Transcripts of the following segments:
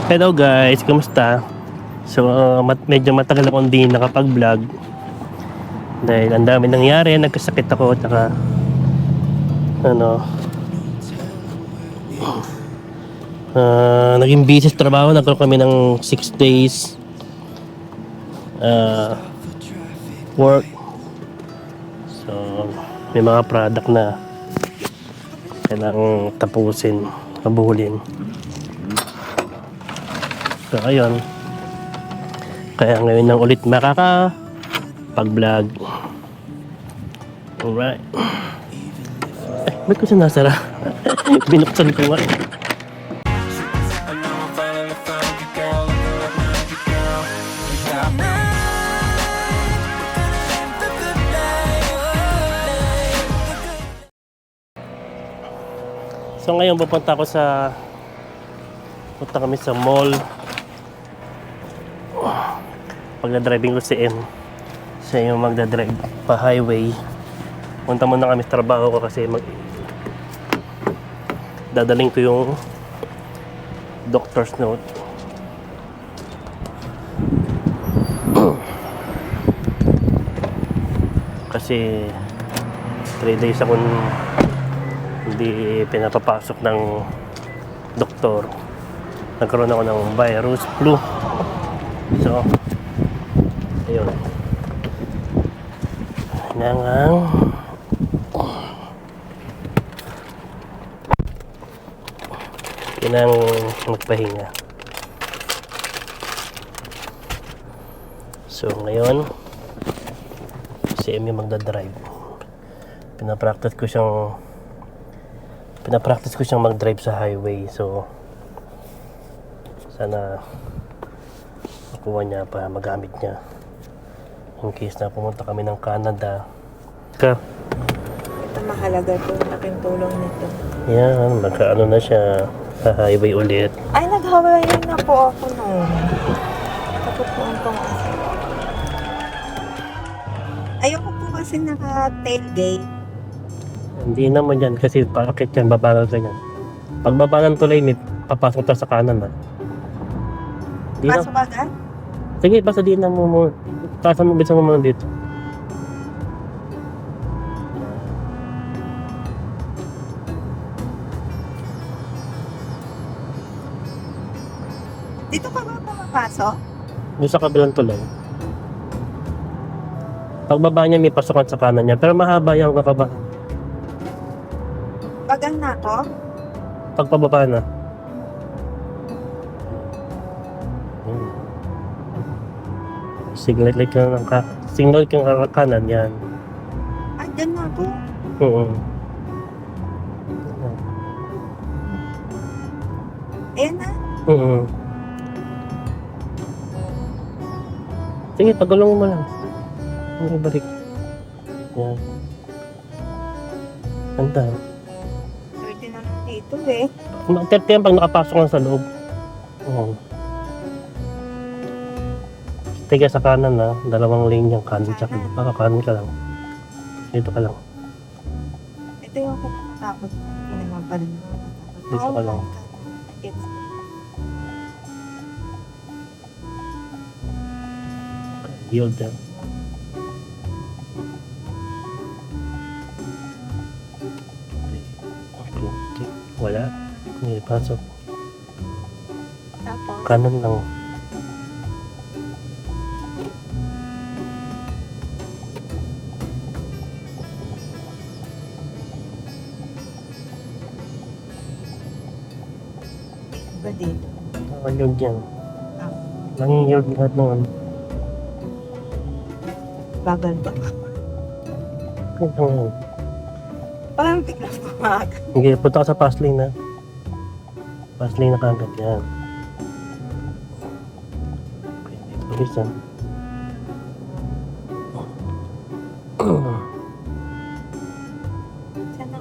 Hello guys, kumusta? So, medyo matagal akong hindi nakapag-vlog dahil ang dami nangyari, nagkasakit ako at saka naging busy sa trabaho, nagkaroon kami ng 6 days work. So, may mga product na kailangang tapusin, habulin. So ayun, kaya ngayon lang ulit makakapag-vlog. Alright. Ba't ko siya nasara? Binuksan ko nga. So ngayon pupunta kami sa mall. Pagdadriving ko si M, siya yung magdadrive pa highway. Punta muna kami sa trabaho ko kasi dadaling ko yung doctor's note. Kasi 3 days akong hindi pinapapasok ng doktor. Nagkaroon ako ng virus flu. So ayun, kailangang magpahinga. So ngayon si Emmy magdadrive. Pinapractice ko siyang mag-drive sa highway. So sana makuha niya para magamit niya in case na pumunta kami ng Canada. Ito mahalaga po, laking tulong nito. Yan, magkaano na siya sa highway ulit. Ay, nag-Hawaiian na po ako noon. Takot po ang pang-asa. Ayoko po kasi naka-tailgate. Hindi naman yan kasi paakit yan, babagal ka yan. Pagbaba ng tulay, may papasok tayo sa kanan na. Pasok agad? Sige, basta di na mo. Tasan mo, bisa mo muna dito. Dito ka ba pumapasok? Doon sa kabilang tulay. Pagbaba niya, may pasukan sa kanan niya. Pero mahaba yung kakaba. Bagang na ako? Pagpababa na. Signal light ka ng signal kang kanan yan. Ay, dyan na ako. Oo. Ayan na. Oo. Sige, pagulong mo lang. Hindi balik. Yan. Anta. Pwede naman dito eh. Mag-30 yan pag nakapasok lang sa loob. Oo. Tiga sa kanan na, dalawang lane yung kanan tsaka baka kanan ka lang. Dito ka lang. Ito yung nakakatakot. Hindi naman pala nakakatakot. Dito ka lang. It's Yield yan. Okay. Wala. Hindi pasok. tapos. Kanan lang. Ba dito? Yield yan. Nang yield lahat naman. Bagal ba? Ito yan. Parang biglang pumag. Okay, punta ka sa fast lane na. Fast lane na kagad yan. Okay, isa. Sana,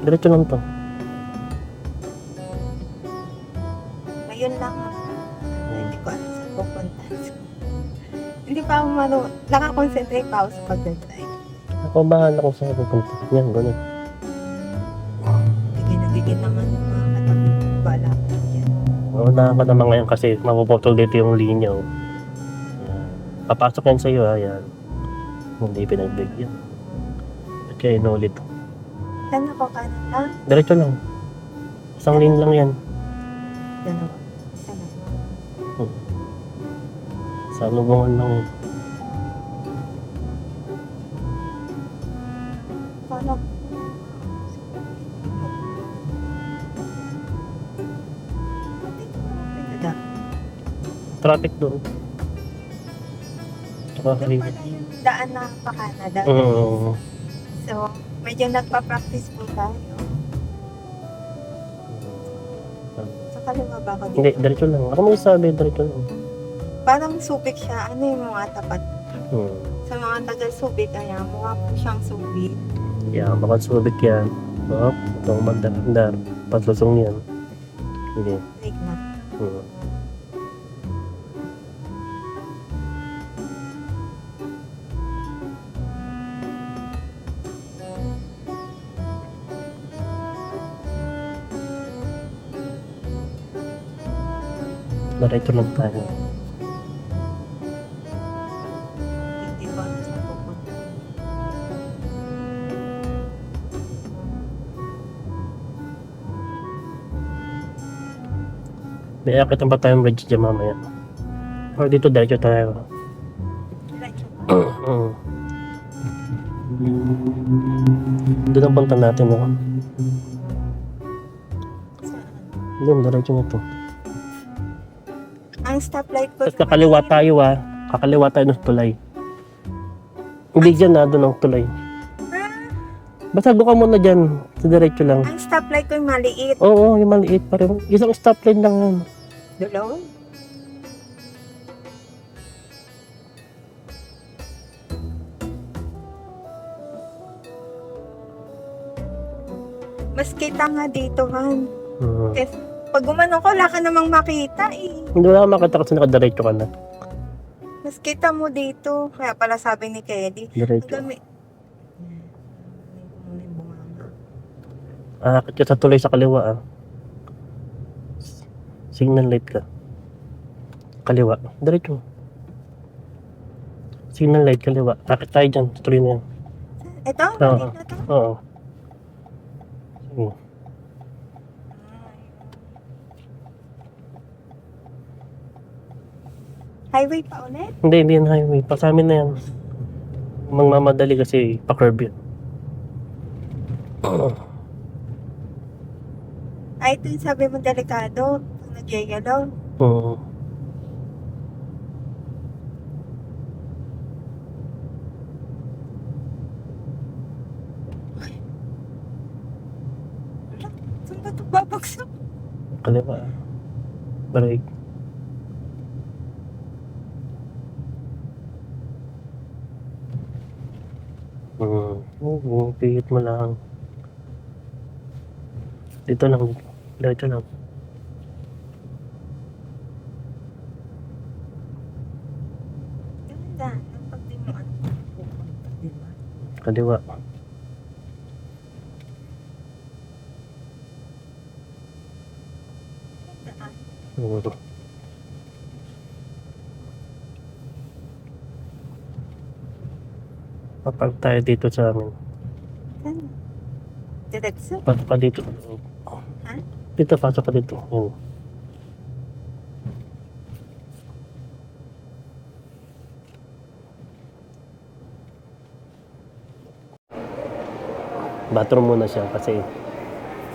Diretso lang to. ngayon lang. Hindi ko alam saan pupunta. Hindi pa ako nakakonsentrate pa ako sa pagdadrive. Ako bahala kung saan pupunta. Yan, ganun. Bigyan naman ng mga katabi. Bala ko yan. Naunahan ka naman ngayon kasi mapuputol dito yung linya. Oh. Yan. Papasok yan sa'yo ha. Yan. Hindi pinagbigyan. At kaya inulit. Saan ako kanan lang? Diretso lang. Isang lane lang yan. Dalawa. Isa lang. Sa lubungan lang yun. Paano? Pinada. Traffic doon. Tsaka Doon pala yung daan na pa Canada. So, medyo nagpa-practice po tayo. Sa kaliwa ba ako dito? Hindi, diretso lang. Ako magsasabi, diretso lang. Parang supik siya. Ano yung mga tapat? Hmm. Sa mga taga-subik, kaya mukha po siyang subik. Yeah, baka subik yan. Oh, itong magdandar. Patlusong yan. Hindi. Like na. Hmm. Diretso lang tayo. Hindi ko ano sa pupunta. May akit ba tayong bridge dyan mamaya? Or dito diretso tayo. Diretso. Doon ang punta natin, no? Saan? Doon, diretso na to. Ang stoplight ko. Tapos kakaliwa tayo, ah. Kakaliwa tayo ng tulay. Hindi dyan, ah. Doon ang tulay. Basta doon ka muna dyan. Sa diretso lang. Ang stoplight ko yung maliit. Oo, yung maliit pa rin. Isang stoplight lang yan. Dalawa? Mas kita nga dito, Han. Kasi pag gumano ko, wala ka namang makita eh. Hindi wala ka makita kasi nakadiretso ka na. Mas kita mo dito. Kaya pala sabi ni Kelly. Diretso. Ang dami. Akit ka sa tulay sa kaliwa, ah. Signal light ka. Kaliwa. Diretso. Signal light, kaliwa. Akit tayo dyan. Sa tuloy na yan. Ito? Oo. Maliit na to? Oo. Sige. Highway pa ulit? Hindi yan highway. Pa sa amin na yan. Magmamadali kasi pa-curve yun. Ay, ito yung sabi mo delikado. Nag-yellow. Oo. Saan ba ito babagsak? Kaliwa. Break. Oo, pihit mo lang. Dito lang. Diretso lang. Ganda. Pag di mo ano pupunta, di ba? Kaliwa. Daan. Oo. Papag tayo dito sa amin. Saan? Diretso? Pasok ka dito. Ha? Dito, pasok ka dito. Yan. Bathroom muna siya kasi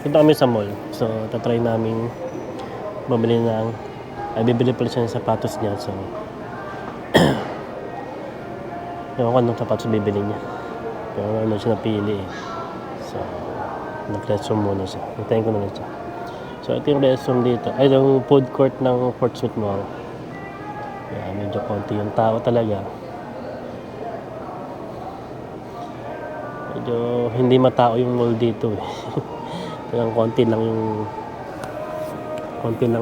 dito kami sa mall. So, tatry namin bumili ng bibili pala siya ng sapatos niya. So, ewan ko anong sapatos bibili niya. Pero ano siya napili eh. So, nag-restroom muna siya. Hintayin ko na lang siya. So, ito yung restroom dito. Ay, yung food court ng Portsmouth Mall. Yan, medyo konti yung tao talaga. Medyo hindi matao yung mall dito eh. Kaya konti lang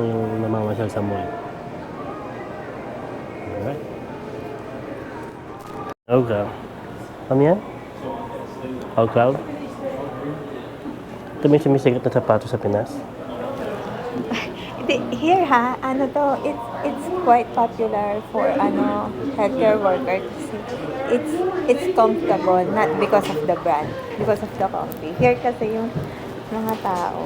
yung namamasyal sa mall. Alright. Okay. Ano yan? Okay. Ito may sumisikat na sapatos sa Pinas. Hindi Here ha, ano to, it's quite popular for healthcare worker kasi it's comfortable, not because of the brand, because of the coffee. Here kasi yung mga tao,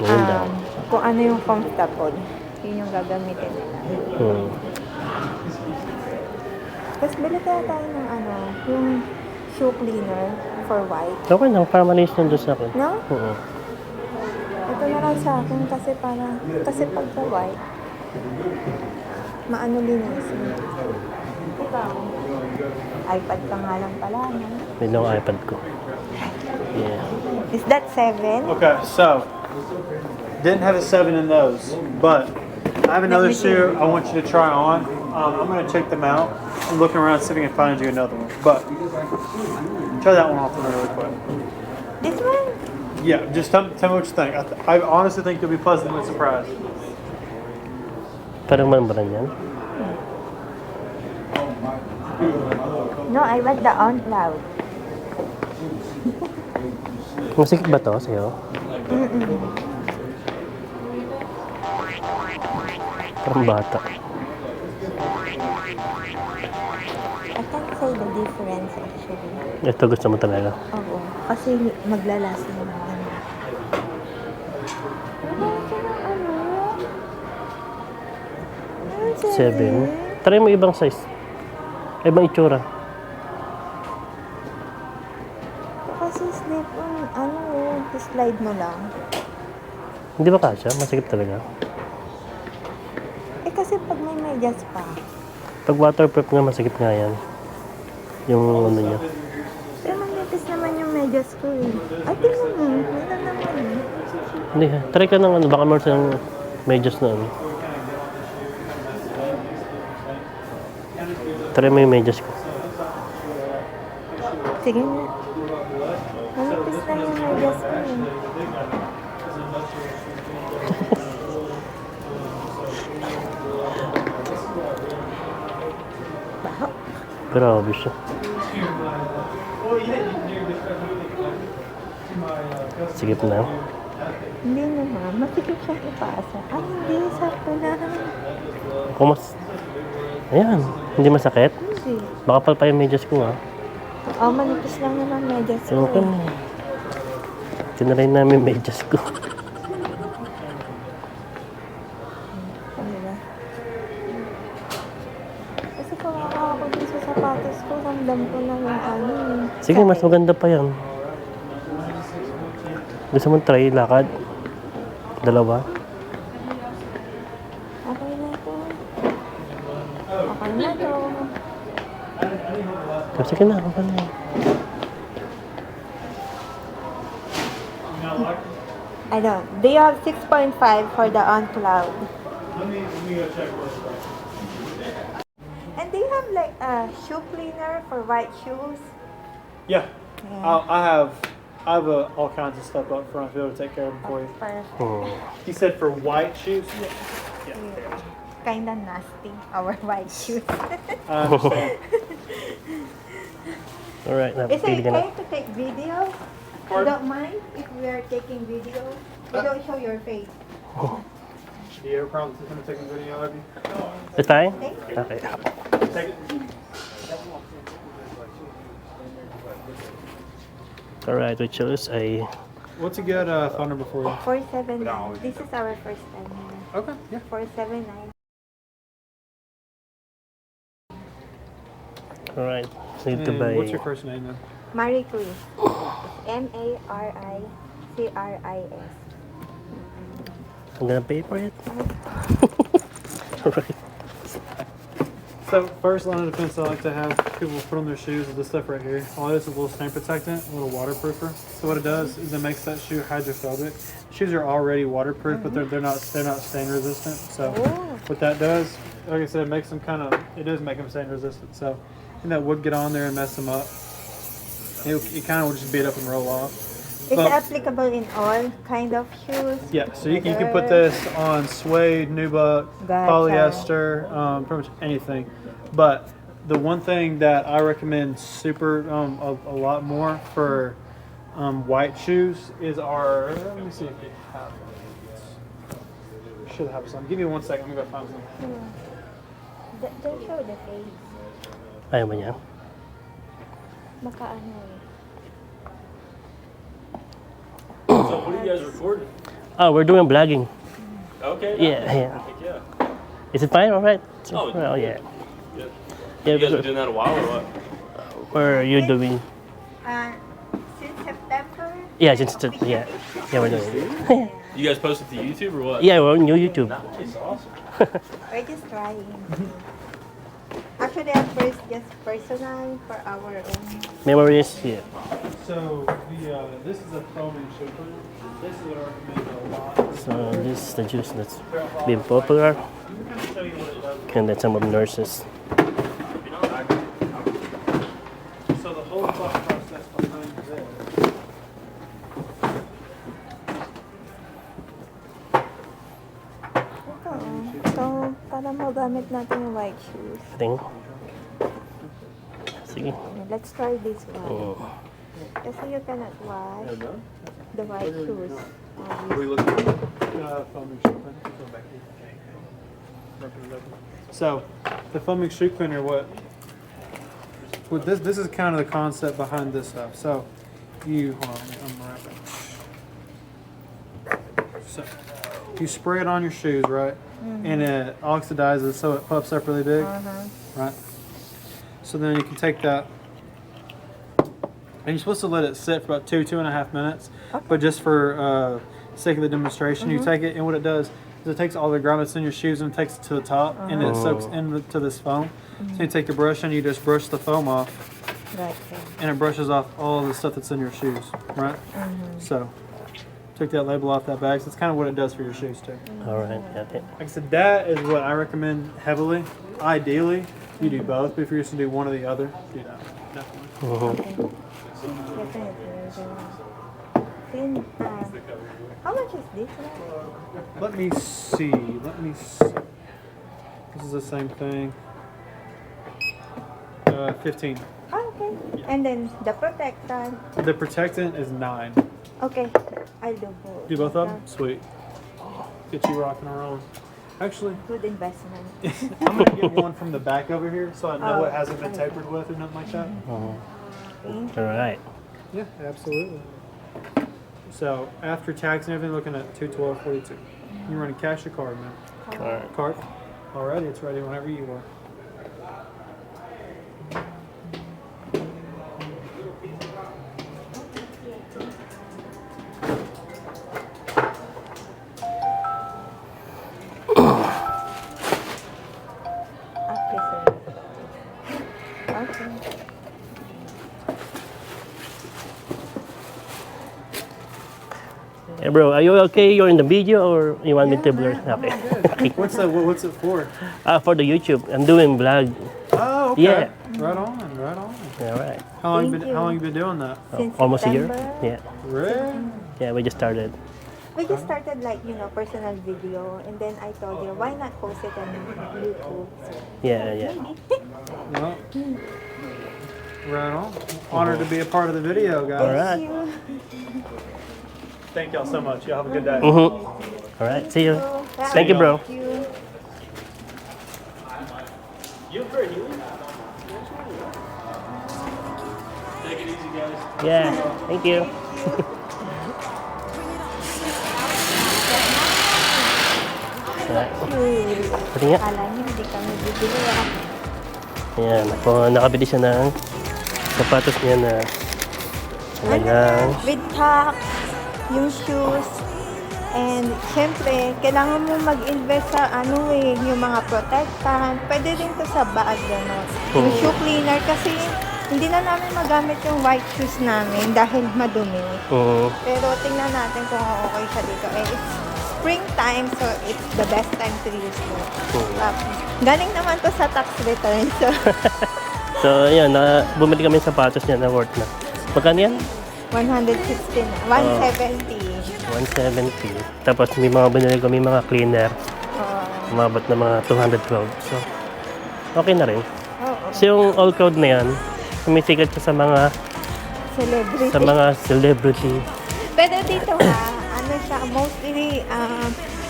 Ngayon daw. kung ano yung comfortable, yun yung gagamitin nila. Tapos bili tayo ng yung shoe cleaner for white. Okay lang, para malinis nandun sa akin. No? Oo. Ito na lang sa akin kasi pag sa white, maano linisin. Ikaw, iPad ka nga lang pala, no? May lang iPad ko. Yeah. Is that 7? Okay, so didn't have a 7 in those, but I have another Let me see. shoe I want you to try on. I'm gonna check them out. I'm looking around see if I can find you another one, but try that one off for me really quick. This one? Yeah, just tell me what you think. I honestly think you'll be pleasantly surprised. Parang man yan? No, I want the on cloud. Masikip ba to sa'yo? Parang bata. I can't say the difference actually. Ito gusto mo talaga. Oo, kasi maglalas yung Seven. Try mo ibang size. Ibang itsura. Kasi slip on, slide mo lang. Hindi ba kasya? Masikip talaga. Eh kasi pag may medyas pa. Pag waterproof nga, masikip nga yan. Yung ano niya. Pero manipis naman yung medyas ko eh. Ay, tingnan mo. Wala naman eh. Hindi ha. Try ka ng baka meron silang medyas na ano. Try mo yung medyas ko. Sige na. Manipis lang yung medyas ko eh. Baho. Grabe siya. Sikip na. Hindi naman. Masikip siyang ipasa. Ay, hindi. Sakto na. Kung mas... Ayan. Hindi masakit. Hindi. Baka pal pa yung medyas ko ha. Oh, manipis lang naman medyas ko Okay. eh. Tinry namin yung medyas ko. Ano ba? Kasi kawawa ako din sa sapatos ko. Ramdam ko na yung eh. Sige, mas maganda pa yan. Gusto mo try lakad? Dalawa? Okay na to. Okay na to. Sige na, okay na. I don't. Do you have 6.5 for the on cloud? Let me go check this. And do you have like a shoe cleaner for white shoes? Yeah, Yeah. I have all kinds of stuff up front to be able to take care of them for you. Perfect. Hmm. He said for white shoes. Yeah. Kinda nasty, our white shoes. I understand. Alright, Is it napipili ka na. okay to take video? You Pardon? don't mind if we are taking video? We don't show your face. Do you have a problem with him taking video of you? It's fine? Thank you. Okay. Take it. Alright, we choose a... What's a good phone number for you? 479. This is our first time here. Okay, yeah. 479. Alright, need to And buy... what's your first name then? Marie Chris. MARICRIS. I'm gonna pay for it. Alright. So first line of defense I like to have people put on their shoes is this stuff right here. All it is a little stain protectant, a little waterproofer. So what it does is it makes that shoe hydrophobic. Shoes are already waterproof, but they're not stain resistant. So Oh. what that does, like I said, it makes them it does make them stain resistant. So and that would get on there and mess them up. It kind of will just beat up and roll off. It's But- applicable in all kind of shoes. Yeah, so you can put this on suede, nubuck, Gotcha. polyester, pretty much anything. But the one thing that I recommend a lot more for white shoes is our. Let me see if we have. sure they have some. Give me 1 second. I'm gonna go find some. Don't show the face. Ayaw ba niya? Baka ano eh. So what are you guys recording? Oh, we're doing vlogging. Okay. Yeah. Heck yeah. Is it fine? All right. Oh, well, yeah. Good. Yeah, You guys been because- doing that a while or what? what are you doing? Since September? Yeah, yeah, we're doing it. You guys posted to YouTube or what? Yeah, we're on new YouTube. Nice, awesome. We're just trying. Actually, at first, just personal for our own. Memories, yeah. So this is a foaming super. This is what I recommend a lot. So this is the juice that's been popular, Let me kind of show you what it does. and then some of the nurses. So the whole thought process behind this. Ito, so, para magamit natin yung white shoes. Thing. Sige. Let's try this one. Oh. Kasi you cannot wash the white shoes. What are you looking for? Foaming shoe cleaner. Go back here. So the foaming shoe cleaner, what this is kind of the concept behind this stuff. So you hold on, I'm wrapping. So you spray it on your shoes, right? And it oxidizes so it puffs up really big, right? So then you can take that, and you're supposed to let it sit for about 2.5 minutes. But just for sake of the demonstration, you take it, and what it does is it takes all the grommets in your shoes and takes it to the top, and it soaks into this foam. So you take the brush and you just brush the foam off, Right. and it brushes off all the stuff that's in your shoes, right? So took that label off that bag. So that's kind of what it does for your shoes too. All right, got it. Like I said, that is what I recommend heavily. Ideally, you do both, but if you're just gonna do one or the other, do that. Definitely. Then, how much is this one? Let me see. This is the same thing. 15. Oh, okay. And then the protectant. The protectant is 9. Okay, I'll do both. Do both of them? Sweet. Get you rocking and rolling. Actually, Good investment. I'm gonna get one from the back over here so I know it hasn't been tapered with or nothing like that. All right. Yeah, absolutely. So after tax and everything, looking at 212.42. You running cash or card, man? Card. Card. Alrighty, it's ready whenever you are. Okay. Hey bro, are you okay? You're in the video or you want me to blur? Okay. What's it for? For the YouTube, I'm doing vlog. Oh, okay. Yeah. Right on, right on. All right. How Thank you. long you been doing that? Since Almost a year. September. Yeah. Really? Yeah, we just started. We just started like, personal video, and then I told you, why not post it on YouTube? So, Yeah. Well, right on. Honored to be a part of the video, guys. All right. Thank you. Thank y'all so much. Y'all have a good day. All right. See you. Thank you, bro. Thank you. You have very healing? Take it easy, guys. Yeah. Thank you. Pati nga. Kala niyo, hindi kami bibili. Ayan. Nakabili siya ng sapatos niya na talagang With socks, yung shoes, and syempre, kailangan mo mag-invest sa yung mga protectant. Pwede din to sa bag, gano'n. Yung Oo. shoe cleaner kasi hindi na namin magamit yung white shoes namin dahil madumi. Pero tingnan natin kung okay siya dito. It's springtime, so it's the best time to use it. Galing naman to sa tax return. So, So, ayan, bumili kami ng sapatos niya na worth na. Magkano yan? 160 na. 170. 170. Tapos may mga binili kami mga cleaner. Umabot na mga 212. So, okay na rin. Oo. So, yung all cloud na yan, sumisikat siya Celebrity. sa mga celebrity. Pero dito ha, ano siya, mostly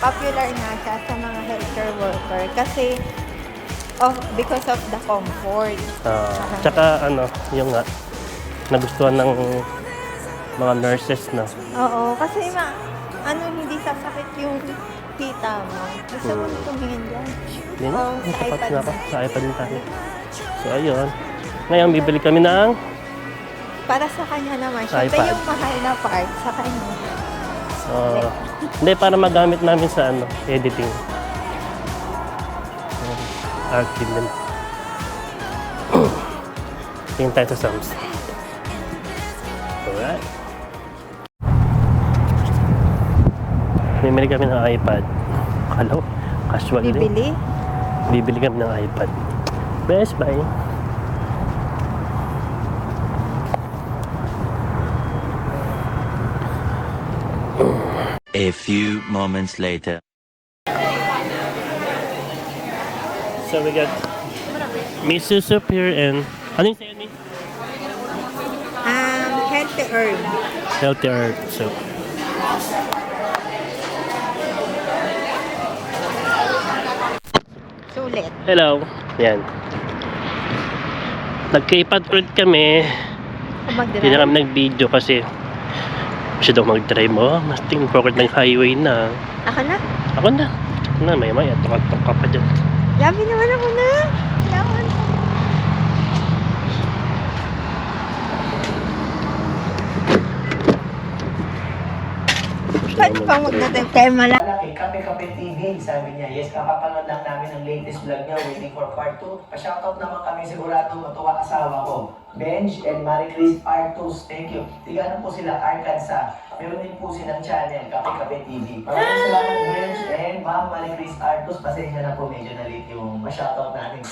popular nga siya sa mga healthcare worker kasi because of the comfort. Tsaka ano, yung nga, nagustuhan ng mga nurses na. Oo, kasi hindi sasakit yung tita mo. Gusto mo tumingin dyan. Yun, Oo, yung sa sapat iPad na mo. ako. Sa iPad din tayo. So, ayun. Ngayon, bibili kami ng Para sa kanya naman. Siyempre iPad. yung mahal na part sa kanya. hindi, para magamit namin sa editing. Archive din. Tingin tayo sa Sam's. Alright. Bibili kami ng iPad. Hello? Casual din. Bibili? Bibili kami ng iPad. Best Buy. A few moments later. So we got miso soup here and ano yung sa'yo ni? Healthy herb. Healthy herb soup. Sulit. Hello. Yan. Nag-K-pad ulit kami. Hindi na kami nag-video kasi siya daw mag-drive mo. Mas tingin forward ng highway na. Ako na? Ako na. Maya-maya. Tok-tok ka pa dyan. Labi naman ako na. Laban. Pwede pa magdating tema lang. Malaki, Kape TV, sabi niya, yes, kapapanood lang namin ang latest vlog niya, waiting for part 2. Pa-shoutout naman kami, sigurado matuwa asawa ko. Benj and Marie Chris Artus, thank you. Tiga po sila, Arkansas. Meron din po silang channel, Kape TV. Maraming salamat, Benj and Ma'am Marie Chris Artus. Pasensya na po, medyo na late yung pa-shoutout natin.